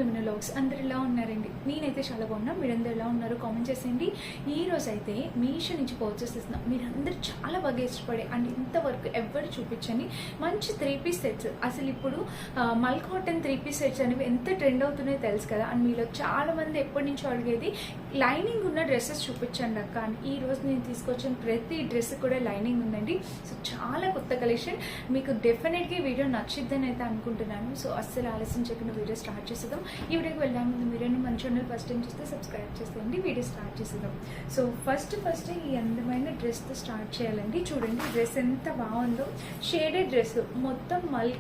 Women vlogs. అందరు ఎలా ఉన్నారండి? నేనైతే చాలా బాగున్నా. మీరందరూ ఎలా ఉన్నారు కామెంట్ చేసేయండి. ఈ రోజు అయితే మీషో నుంచి పర్చేస్ చేస్తున్నా. మీరందరూ చాలా బాగా ఇష్టపడే అండ్ ఇంతవరకు ఎవరు చూపించండి మంచి 3-piece సెట్స్. అసలు ఇప్పుడు మల్ కాటన్ 3-piece సెట్స్ అనేవి ఎంత ట్రెండ్ అవుతున్నాయో తెలుసు కదా. అండ్ మీలో చాలా మంది ఎప్పటి నుంచో అడిగేది లైనింగ్ ఉన్న డ్రెస్సెస్ చూపించండి అక్క అని. ఈ రోజు నేను తీసుకొచ్చిన ప్రతి డ్రెస్ కూడా లైనింగ్ ఉందండి. సో చాలా కొత్త కలెక్షన్, మీకు డెఫినెట్గా ఈ వీడియో నచ్చిద్దని అయితే అనుకుంటున్నాను. సో అస్సలు ఆలస్యం చేయకుండా వీడియో స్టార్ట్ చేసేద్దాం. ఈ వీడియోకి వెళ్ళాం ముందు మీరు మన ఛానల్ ఫస్ట్ టైం చూస్తే సబ్స్క్రైబ్ చేసేయండి. వీడియో స్టార్ట్ చేసేద్దాం. సో ఫస్ట్ ఈ అందమైన డ్రెస్తో స్టార్ట్ చేయాలండి. చూడండి డ్రెస్ ఎంత బాగుందో. షేడెడ్ డ్రెస్ మొత్తం మల్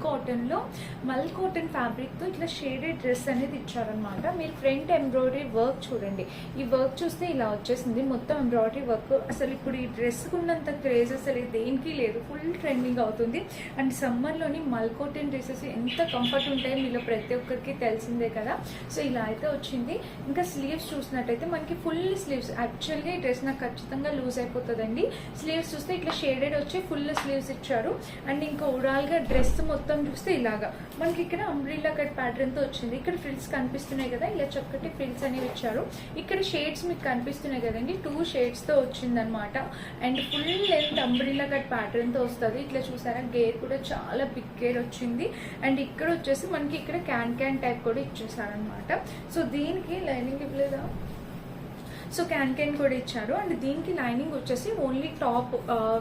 కాటన్ ఫ్యాబ్రిక్తో ఇట్లా షేడెడ్ డ్రెస్ అనేది ఇచ్చారనమాట. మీరు ఫ్రంట్ ఎంబ్రాయిడరీ వర్క్ చూడండి. ఈ వర్క్ చూస్తే ఇలా వచ్చేసింది మొత్తం ఎంబ్రాయిడరీ వర్క్. అసలు ఇప్పుడు ఈ డ్రెస్కు ఉన్నంత క్రేజ్ అసలు దేనికి లేదు. ఫుల్ ట్రెండింగ్ అవుతుంది. అండ్ సమ్మర్లోని మల్ కాటన్ డ్రెస్సెస్ ఎంత కంఫర్ట్ ఉంటాయో మీలో ప్రతి ఒక్కరికి తెలిసిందే కదా. సో ఇలా అయితే వచ్చింది. ఇంకా స్లీవ్స్ చూసినట్టయితే మనకి ఫుల్ స్లీవ్స్. యాక్చువల్గా ఈ డ్రెస్ నాకు ఖచ్చితంగా లూజ్ అయిపోతుందండి. స్లీవ్స్ చూస్తే ఇట్లా షేడెడ్ వచ్చి ఫుల్ స్లీవ్స్ ఇచ్చారు. అండ్ ఇంకా ఓవరాల్గా డ్రెస్ మొత్తం చూస్తే ఇలాగా మనకి ఇక్కడ అంబ్రిల్లా కట్ ప్యాటర్న్తో వచ్చింది. ఇక్కడ ఫ్రిల్స్ కనిపిస్తున్నాయి కదా, ఇలా చక్కటి ఫ్రిల్స్ అనేవి ఇచ్చారు. ఇక్కడ షేడ్స్ మీకు కనిపిస్తున్నాయి కదండి, 2 షేడ్స్తో వచ్చిందనమాట. And full length umbrella cut ప్యాటర్న్తో వస్తుంది. ఇట్లా చూసారా గేర్ కూడా చాలా బిగ్ గేర్ వచ్చింది. అండ్ ఇక్కడ వచ్చేసి మనకి ఇక్కడ క్యాన్ టైప్ కూడా ఇచ్చేసారనమాట. సో దీనికి లైనింగ్ ఇవ్వలేదా? సో క్యాన్ కూడా ఇచ్చారు. అండ్ దీనికి లైనింగ్ వచ్చేసి ఓన్లీ టాప్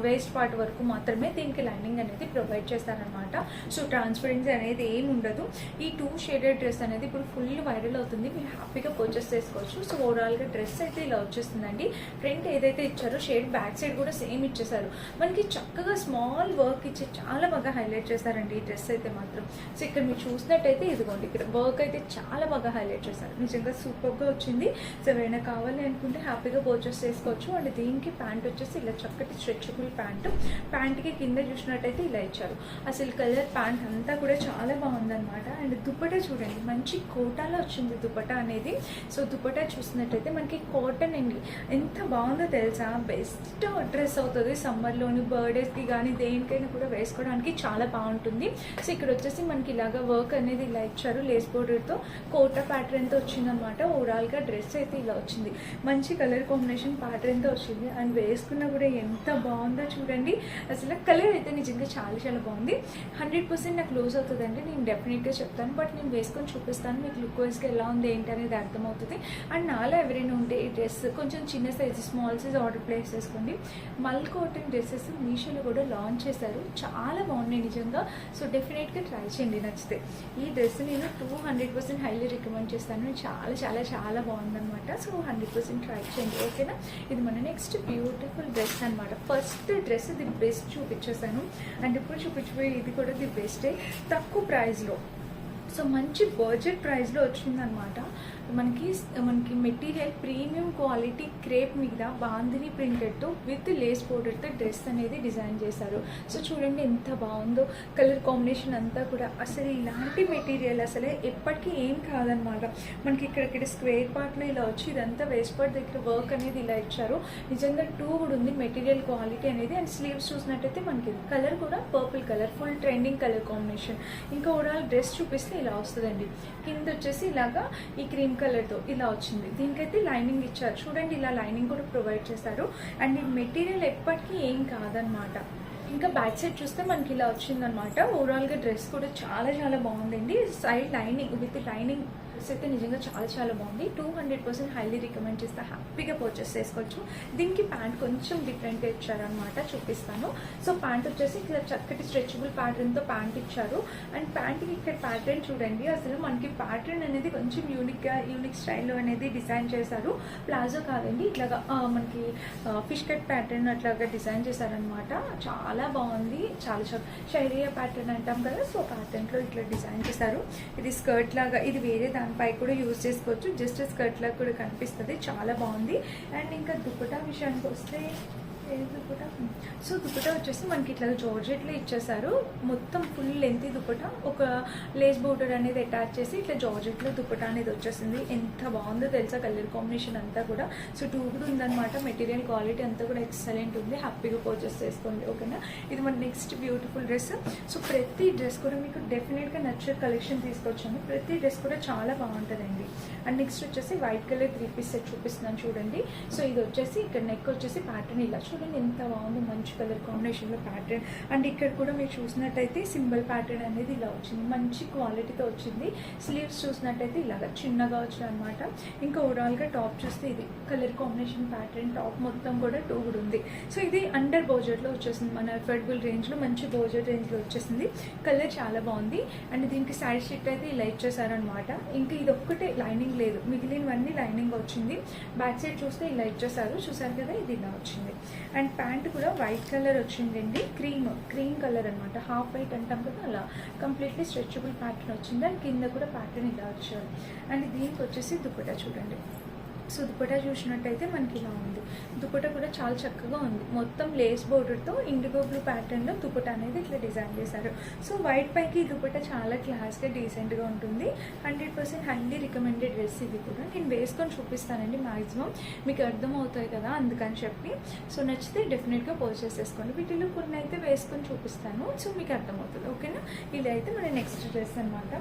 వేస్ట్ పార్ట్ వరకు మాత్రమే దీనికి లైనింగ్ అనేది ప్రొవైడ్ చేస్తారనమాట. సో ట్రాన్స్పరెన్సీ అనేది ఏమి ఉండదు. ఈ 2 షేడెడ్ డ్రెస్ అనేది ఇప్పుడు ఫుల్ వైరల్ అవుతుంది. మీరు హ్యాపీగా పర్చేస్ చేసుకోవచ్చు. సో ఓవరాల్గా డ్రెస్ అయితే ఇలా వచ్చేస్తుందండి. ఫ్రంట్ ఏదైతే ఇచ్చారో షేడ్ బ్యాక్ సైడ్ కూడా సేమ్ ఇచ్చేసారు. మనకి చక్కగా స్మాల్ వర్క్ ఇచ్చి చాలా బాగా హైలైట్ చేస్తారండి ఈ డ్రెస్ అయితే మాత్రం. సో ఇక్కడ మీరు చూసినట్టయితే ఇదిగోండి, ఇక్కడ వర్క్ అయితే చాలా బాగా హైలైట్ చేస్తారు. నిజంగా సూపర్గా వచ్చింది. సో ఎవరైనా కావాలి అనుకుంటే హ్యాపీగా పర్చేస్ చేసుకోవచ్చు. అండ్ దీనికి ప్యాంట్ వచ్చేసి ఇలా చక్కటి స్ట్రెచబుల్ ప్యాంట్కి కింద చూసినట్టయితే ఇలా ఇచ్చారు. అసలు కలర్ ప్యాంట్ అంతా కూడా చాలా బాగుందన్నమాట. అండ్ దుపట్టా చూడండి, మంచి కోటాలో వచ్చింది దుపట్టా అనేది. సో దుపట్టా చూసినట్టయితే మనకి కాటన్ అండి, ఎంత బాగుందో తెలుసా. బెస్ట్ డ్రెస్ అవుతుంది సమ్మర్లోని, బర్త్డేస్కి కానీ దేనికైనా కూడా వేసుకోవడానికి చాలా బాగుంటుంది. సో ఇక్కడ వచ్చేసి మనకి ఇలాగా వర్క్ అనేది ఇలా ఇచ్చారు. లేస్ బోర్డర్తో కోటా ప్యాటర్న్తో వచ్చిందనమాట. ఓవరాల్గా డ్రెస్ అయితే ఇలా వచ్చింది. మంచి కలర్ కాంబినేషన్ ప్యాటర్న్తో వచ్చింది. అండ్ వేసుకున్నా కూడా ఎంత బాగుందో చూడండి. అసలు కలర్ అయితే నిజంగా చాలా చాలా బాగుంది. 100% నాకు లూజ్ అవుతుందండి, నేను డెఫినెట్గా చెప్తాను. బట్ నేను వేసుకొని చూపిస్తాను మీకు లుక్ వైజ్గా ఎలా ఉంది ఏంటి అనేది అర్థమవుతుంది. అండ్ నాలో ఎవరైనా ఉంటే ఈ డ్రెస్ కొంచెం చిన్న size small size order place చేసుకోండి. మల్ కాటన్ డ్రెస్సెస్ మీషోలో కూడా లాంచ్ చేశారు, చాలా బాగున్నాయి నిజంగా. సో డెఫినెట్గా ట్రై చేయండి నచ్చితే. ఈ డ్రెస్ నేను 200% హైలీ రికమెండ్ చేస్తాను. చాలా చాలా చాలా బాగుందన్నమాట. సో 100% ట్రై చేయండి, ఓకేనా. ఇది మన నెక్స్ట్ బ్యూటిఫుల్ డ్రెస్ అనమాట. ఫస్ట్ డ్రెస్ ది బెస్ట్ చూపించేసాను. అండ్ ఇప్పుడు చూపించిపోయి ఇది కూడా ది బెస్టే, తక్కువ ప్రైస్లో. సో మంచి బడ్జెట్ ప్రైస్లో వచ్చిందనమాట. మనకి మెటీరియల్ ప్రీమియం క్వాలిటీ క్రేప్ మీద బాందిని ప్రింటెడ్తో విత్ లేస్ బోర్డర్తో డ్రెస్ అనేది డిజైన్ చేశారు. సో చూడండి ఎంత బాగుందో కలర్ కాంబినేషన్ అంతా కూడా. అసలు ఇలాంటి మెటీరియల్ అసలే ఎప్పటికీ ఏం కాదనమాట. మనకి ఇక్కడ స్క్వేర్ పార్ట్లో ఇలా వచ్చి ఇదంతా వేస్ట్ పార్ట్ దగ్గర వర్క్ అనేది ఇలా ఇచ్చారు. నిజంగా 2 కూడా ఉంది మెటీరియల్ క్వాలిటీ అనేది. అండ్ స్లీవ్స్ చూసినట్టయితే మనకి కలర్ కూడా purple colour, full trending colour combination. ఇంకా ఓవరాల్ డ్రెస్ చూపిస్తే ఇలా వస్తుందండి. కింద వచ్చేసి ఇలాగా ఈ క్రీమ్ కలర్తో ఇలా వచ్చింది. దీనికైతే లైనింగ్ ఇచ్చారు చూడండి, ఇలా లైనింగ్ కూడా ప్రొవైడ్ చేశారు. అండ్ ఈ మెటీరియల్ ఎప్పటికీ ఏం కాదనమాట. ఇంకా బ్యాక్ సైడ్ చూస్తే మనకి ఇలా వచ్చిందనమాట. ఓవరాల్గా డ్రెస్ కూడా చాలా చాలా బాగుందండి. Side lining with lining dress అయితే నిజంగా చాలా చాలా బాగుంది. 200% హైలీ రికమెండ్ చేస్తే హ్యాపీగా పర్చేస్ చేసుకోవచ్చు. దీనికి ప్యాంట్ కొంచెం డిఫరెంట్గా ఇచ్చారనమాట, చూపిస్తాను. సో ప్యాంట్ వచ్చేసి ఇలా చక్కటి స్ట్రెచబుల్ ప్యాటర్న్తో ప్యాంట్ ఇచ్చారు. అండ్ ప్యాంట్కి ఇక్కడ ప్యాటర్న్ చూడండి. అసలు మనకి ప్యాటర్న్ అనేది కొంచెం యూనిక్ స్టైల్లో అనేది డిజైన్ చేశారు. ప్లాజో కాదండి, ఇట్లాగా మనకి ఫిష్ కట్ ప్యాటర్న్ అట్లాగా డిజైన్ చేశారనమాట. చాలా బాగుంది. చాలా షైరియా ప్యాటర్న్ అంటాం కదా, సో ప్యాటర్న్లో ఇట్లా డిజైన్ చేశారు. ఇది స్కర్ట్ లాగా, ఇది వేరే దానిపై కూడా యూజ్ చేసుకోవచ్చు. జస్ట్ స్కర్ట్ లాగా కూడా కనిపిస్తుంది, చాలా బాగుంది. అండ్ ఇంకా దుపట్టా విషయానికి వస్తే దుపట్టా. సో దుపట్టా వచ్చేసి మనకి ఇట్లా జార్జెట్లో ఇచ్చేసారు. మొత్తం ఫుల్ లెంత్ దుపట్టా, ఒక లేస్ బోర్డర్ అనేది అటాచ్ చేసి ఇట్లా జార్జెట్లో దుపట్టా అనేది వచ్చేసింది. ఎంత బాగుందో తెలుసా కలర్ కాంబినేషన్ అంతా కూడా. సో టూ కూడా ఉందన్నమాట. మెటీరియల్ క్వాలిటీ అంతా కూడా ఎక్సలెంట్ ఉంది. హ్యాపీగా పర్చేస్ చేసుకోండి, ఓకేనా. ఇది మన నెక్స్ట్ బ్యూటిఫుల్ డ్రెస్. సో ప్రతి డ్రెస్ కూడా మీకు డెఫినెట్గా నచ్చే కలెక్షన్ తీసుకొచ్చాను. ప్రతి డ్రెస్ కూడా చాలా బాగుంటుందండి. అండ్ నెక్స్ట్ వచ్చేసి వైట్ కలర్ 3 పీస్ సెట్ చూపిస్తున్నాను చూడండి. సో ఇది వచ్చేసి ఇక్కడ నెక్ వచ్చేసి ప్యాటర్న్ ఇలా చూడండి ఎంత బాగుందో, మంచి కలర్ కాంబినేషన్లో ప్యాటర్న్. అండ్ ఇక్కడ కూడా మీరు చూసినట్టయితే సింబల్ ప్యాటర్న్ అనేది ఇలా వచ్చింది, మంచి క్వాలిటీతో వచ్చింది. స్లీవ్స్ చూసినట్టయితే ఇలాగా చిన్నగా వచ్చింది అనమాట. ఇంకా ఓవరాల్గా టాప్ చూస్తే ఇది కలర్ కాంబినేషన్ ప్యాటర్న్. టాప్ మొత్తం కూడా 2 కూడా ఉంది. సో ఇది అండర్ బడ్జెట్లో వచ్చేసింది, మన అఫోర్డబుల్ రేంజ్లో, మంచి బడ్జెట్ రేంజ్లో వచ్చేసింది. కలర్ చాలా బాగుంది. అండ్ దీనికి సైడ్ షీట్ అయితే ఇలా ఇచ్చేసారనమాట. ఇంకా ఇది ఒక్కటే లైనింగ్ లేదు, మిగిలినవన్నీ లైనింగ్ వచ్చింది. బ్యాక్ సైడ్ చూస్తే ఇలా ఇచ్చేసారు, చూసారు కదా, ఇది ఇలా వచ్చింది. అండ్ ప్యాంట్ కూడా వైట్ కలర్ వచ్చిందండి, క్రీమ్ కలర్ అనమాట. హాఫ్ వైట్ అంటాం కదా, అలా కంప్లీట్లీ స్ట్రెచబుల్ ప్యాటర్న్ వచ్చింది. అండ్ కింద కూడా ప్యాటర్న్ ఇలా వచ్చారు. అండ్ దీనికి వచ్చేసి దుపట్టా చూడండి. సో దుపట్టా చూసినట్టయితే మనకి ఇలా ఉంది. దుపట్టా కూడా చాలా చక్కగా ఉంది. మొత్తం లేస్ బోర్డర్తో ఇండిగో బ్లూ ప్యాటర్న్లో దుపట్టా అనేది ఇట్లా డిజైన్ చేశారు. సో వైట్ పైకి దుపట్టా చాలా క్లాస్గా డీసెంట్గా ఉంటుంది. 100% హైలీ రికమెండెడ్ డ్రెస్ ఇది కూడా. నేను వేసుకొని చూపిస్తానండి, మ్యాక్సిమం మీకు అర్థమవుతాయి కదా, అందుకని చెప్పి. సో నచ్చితే డెఫినెట్గా పర్చేస్ చేసుకోండి. వీటిలో కొన్ని అయితే వేసుకొని చూపిస్తాను, సో మీకు అర్థమవుతుంది, ఓకేనా. ఇలా అయితే మన నెక్స్ట్ డ్రెస్ అనమాట.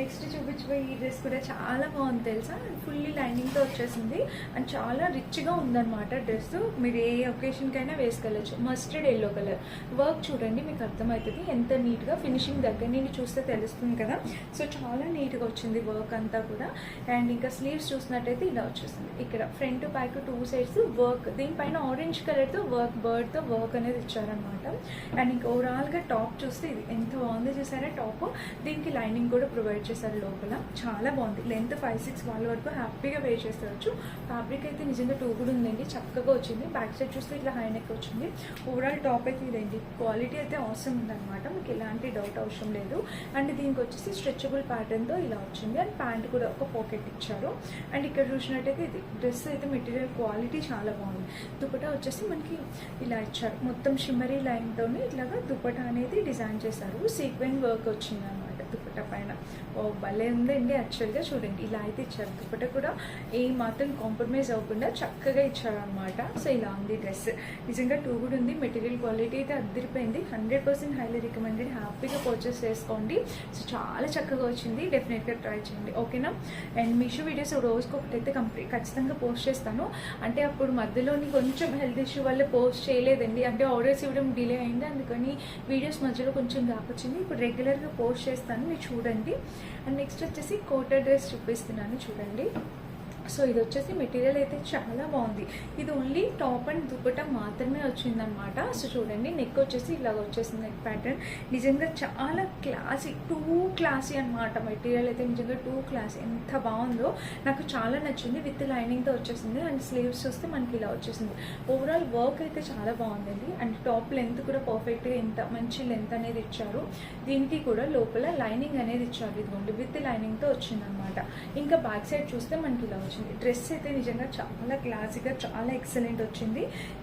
నెక్స్ట్ చూపించబోయే ఈ డ్రెస్ కూడా చాలా బాగుంది తెలుసా. ఫుల్లీ లైనింగ్తో వచ్చేసింది. అండ్ చాలా రిచ్గా ఉందన్నమాట డ్రెస్. మీరు ఏ ఒకేషన్కైనా వేసుకెళ్ళచ్చు. మస్టర్డ్ ఎల్లో కలర్ వర్క్ చూడండి, మీకు అర్థమవుతుంది ఎంత నీట్గా. ఫినిషింగ్ దగ్గర నుండి చూస్తే తెలుస్తుంది కదా. సో చాలా నీట్గా వచ్చింది వర్క్ అంతా కూడా. అండ్ ఇంకా స్లీవ్స్ చూసినట్టయితే ఇలా వచ్చేసింది. ఇక్కడ ఫ్రంట్ బ్యాక్ 2 సైడ్స్ వర్క్, దీనిపైన ఆరెంజ్ కలర్తో వర్క్, బర్డ్తో వర్క్ అనేది ఇచ్చారనమాట. అండ్ ఇంకా ఓవరాల్గా టాప్ చూస్తే ఇది ఎంత బాగుంది చూసారా టాప్. దీనికి లైనింగ్ కూడా ప్రొవైడ్ చేశారు లోపల. చాలా బాగుంది. లెంత్ 5-6 వాళ్ళ వరకు హ్యాపీగా వేర్ చేసేవచ్చు. ఫ్యాబ్రిక్ అయితే నిజంగా 2 కూడా ఉందండి, చక్కగా వచ్చింది. బ్యాక్ సైడ్ చూస్తే ఇట్లా హై నెక్ వచ్చింది. ఓవరాల్ టాప్ అయితే ఇదండి. క్వాలిటీ అయితే అవసరం ఉందన్నమాట, మీకు ఎలాంటి డౌట్ అవసరం లేదు. అండ్ దీనికి వచ్చేసి స్ట్రెచబుల్ ప్యాటర్న్తో ఇలా వచ్చింది. అండ్ ప్యాంట్ కూడా ఒక పాకెట్ ఇచ్చారు. అండ్ ఇక్కడ చూసినట్టయితే ఇది డ్రెస్ అయితే మెటీరియల్ క్వాలిటీ చాలా బాగుంది. దుపట్టా వచ్చేసి మనకి ఇలా ఇచ్చారు, మొత్తం షిమ్మరీ లైన్తో ఇట్లాగా దుపట్టా అనేది డిజైన్ చేశారు. సీక్వెన్ వర్క్ వచ్చింది అనమాట దుపట్టా పైన. ఓ భలే ఉందండి. యాక్చువల్గా చూడండి ఇలా అయితే ఇచ్చారు. దుపట్టా కూడా ఏ మాత్రం కాంప్రమైజ్ అవ్వకుండా చక్కగా ఇచ్చారనమాట. సో ఇలా ఉంది డ్రెస్. నిజంగా 2 కూడా ఉంది. మెటీరియల్ క్వాలిటీ అయితే అద్దరిపోయింది. 100% హైలీ రికమెండెడ్. హ్యాపీగా పర్చేస్ చేసుకోండి. సో చాలా చక్కగా వచ్చింది. డెఫినెట్గా ట్రై చేయండి, ఓకేనా. అండ్ మీషో వీడియోస్ రోజుకి ఒకటైతే ఖచ్చితంగా పోస్ట్ చేస్తాను. అంటే అప్పుడు మధ్యలోని కొంచెం హెల్త్ ఇష్యూ వల్ల పోస్ట్ చేయలేదండి. అంటే ఆర్డర్స్ ఇవ్వడం డిలే అయింది, అందుకని వీడియోస్ మధ్యలో కొంచెం గ్యాప్ వచ్చింది. ఇప్పుడు రెగ్యులర్గా పోస్ట్ చేస్తాను, మీరు చూడండి. అండ్ నెక్స్ట్ వచ్చేసి కోటా డ్రెస్ చూపిస్తున్నాను చూడండి. సో ఇది వచ్చేసి మెటీరియల్ అయితే చాలా బాగుంది. ఇది ఓన్లీ టాప్ అండ్ దుపట్టా మాత్రమే వచ్చిందనమాట. సో చూడండి నెక్ వచ్చేసి ఇలాగ వచ్చేసింది నెక్ ప్యాటర్న్. నిజంగా చాలా క్లాసీ, 2 క్లాసీ అనమాట. మెటీరియల్ అయితే నిజంగా 2 క్లాసీ. ఎంత బాగుందో, నాకు చాలా నచ్చింది. విత్ లైనింగ్తో వచ్చేసింది. అండ్ స్లీవ్స్ చూస్తే మనకి ఇలా వచ్చేసింది. ఓవరాల్ వర్క్ అయితే చాలా బాగుందండి. అండ్ టాప్ లెంత్ కూడా పర్ఫెక్ట్గా ఎంత మంచి లెంత్ అనేది ఇచ్చారు. దీనికి కూడా లోపల లైనింగ్ అనేది ఇచ్చారు. ఇదిగోండి విత్ లైనింగ్తో వచ్చిందనమాట. ఇంకా బ్యాక్ సైడ్ చూస్తే మనకి ఇలా వచ్చింది. డ్రెస్ అయితే నిజంగా చాలా క్లాసిక్గా చాలా ఎక్సలెంట్ వచ్చింది.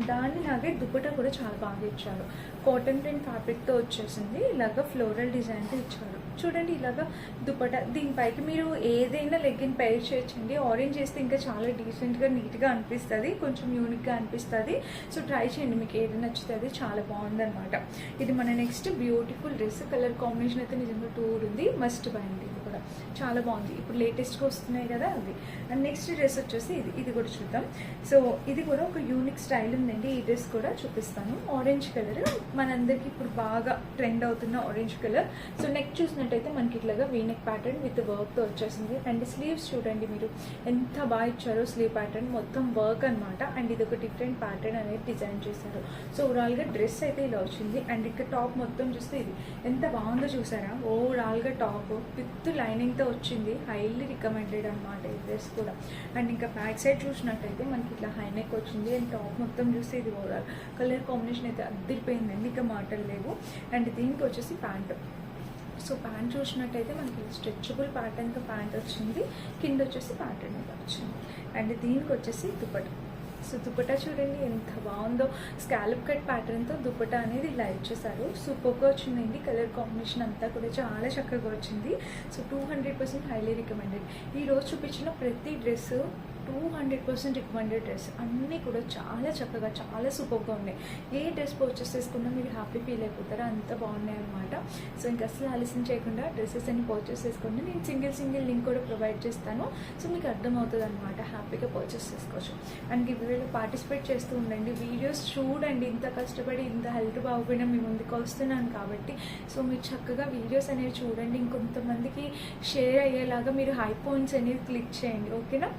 దానిలాగే దుపట్టా కూడా చాలా బాగా ఇచ్చారు. కాటన్ ప్రింట్ ఫ్యాబ్రిక్తో వచ్చేసింది. ఇలాగ ఫ్లోరల్ డిజైన్తో ఇచ్చారు. చూడండి ఇలాగ దుపట్టా. దీనిపైకి మీరు ఏదైనా లెగ్గిన్ పేర్ చేయొచ్చండి. ఆరెంజ్ చేస్తే ఇంకా చాలా డీసెంట్గా నీట్గా అనిపిస్తుంది, కొంచెం యూనిక్గా అనిపిస్తుంది. సో ట్రై చేయండి, మీకు ఏది నచ్చితే అది. చాలా బాగుందన్నమాట. ఇది మన next beautiful dress. Colour combination అయితే నిజంగా 2 ఉంది. మస్ట్ బై అండి, ఇది కూడా చాలా బాగుంది. ఇప్పుడు లేటెస్ట్గా వస్తున్నాయి కదా అవి. అండ్ నెక్స్ట్ డ్రెస్ వచ్చేసి ఇది కూడా చూద్దాం. సో ఇది కూడా ఒక యూనిక్ స్టైల్ ఉందండి. ఈ డ్రెస్ కూడా చూపిస్తాను. ఆరెంజ్ కలర్ మనందరికి ఇప్పుడు బాగా ట్రెండ్ అవుతున్న ఆరెంజ్ కలర్. సో నెక్ చూసినట్టయితే మనకి ఇట్లాగా వీనెక్ ప్యాటర్న్ విత్ వర్క్తో వచ్చేసింది. అండ్ స్లీవ్స్ చూడండి మీరు ఎంత బాగా ఇచ్చారో. స్లీవ్ ప్యాటర్న్ మొత్తం వర్క్ అనమాట. అండ్ ఇది ఒక డిఫరెంట్ ప్యాటర్న్ అనేది డిజైన్ చేశారు. సో ఓవరాల్గా డ్రెస్ అయితే ఇలా వచ్చింది. అండ్ ఇక్కడ టాప్ మొత్తం చూస్తే ఇది ఎంత బాగుందో చూసారా. ఓవరాల్గా టాప్ విత్ లైనింగ్తో వచ్చింది. హైలీ రికమెండెడ్ అనమాట ఈ డ్రెస్ కూడా. అండ్ ఇంకా బ్యాక్ సైడ్ చూసినట్టయితే మనకి ఇట్లా హై నెక్ వచ్చింది. అండ్ టాప్ మొత్తం చూస్తే ఇది ఓవరాల్ కలర్ కాంబినేషన్ అయితే అద్దరిపోయిందండి, ఇంకా మాటలు లేవు. అండ్ దీనికి వచ్చేసి ప్యాంట్. సో ప్యాంట్ చూసినట్టయితే మనకి స్ట్రెచబుల్ ప్యాటర్న్తో ప్యాంట్ వచ్చింది. కింద వచ్చేసి ప్యాటర్న్ ఇలా వచ్చింది. అండ్ దీనికి వచ్చేసి దుపట్టా. సో దుపట్టా చూడండి ఎంత బాగుందో, స్కాలప్ కట్ ప్యాటర్న్తో దుపట్టా అనేది ఇలా ఇచ్చేసారు. సూపర్గా వచ్చిందండి. కలర్ కాంబినేషన్ అంతా కూడా చాలా చక్కగా వచ్చింది. So 200% highly recommended. ఈరోజు చూపించిన ప్రతి డ్రెస్ 200% రికమెండెడ్ డ్రెస్. అన్నీ కూడా చాలా చక్కగా చాలా సూపర్గా ఉన్నాయి. ఏ డ్రెస్ పర్చేస్ చేసుకున్నా మీరు హ్యాపీ ఫీల్ అయిపోతారో అంత బాగున్నాయి అనమాట. సో ఇంకా అసలు ఆలస్యం చేయకుండా డ్రెస్సెస్ అన్ని పర్చేస్ చేసుకోండి. నేను సింగిల్ లింక్ కూడా ప్రొవైడ్ చేస్తాను. సో మీకు అర్థమవుతుంది అనమాట, హ్యాపీగా పర్చేస్ చేసుకోవచ్చు. అండ్ గివ్వేలో పార్టిసిపేట్ చేస్తూ ఉండండి. వీడియోస్ చూడండి, ఇంత కష్టపడి ఇంత హెల్త్ బాగుపోయినా మీ ముందుకు వస్తున్నాను కాబట్టి సో మీరు చక్కగా వీడియోస్ అనేవి చూడండి. ఇంకొంతమందికి షేర్ అయ్యేలాగా మీరు హై పాయింట్స్ అనేది క్లిక్ చేయండి. ఓకేనా?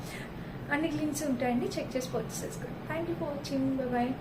అన్ని లింక్స్ ఉంటాయండి, చెక్ చేసి పర్చేస్ చేసుకోండి. Thank you for watching. Bye.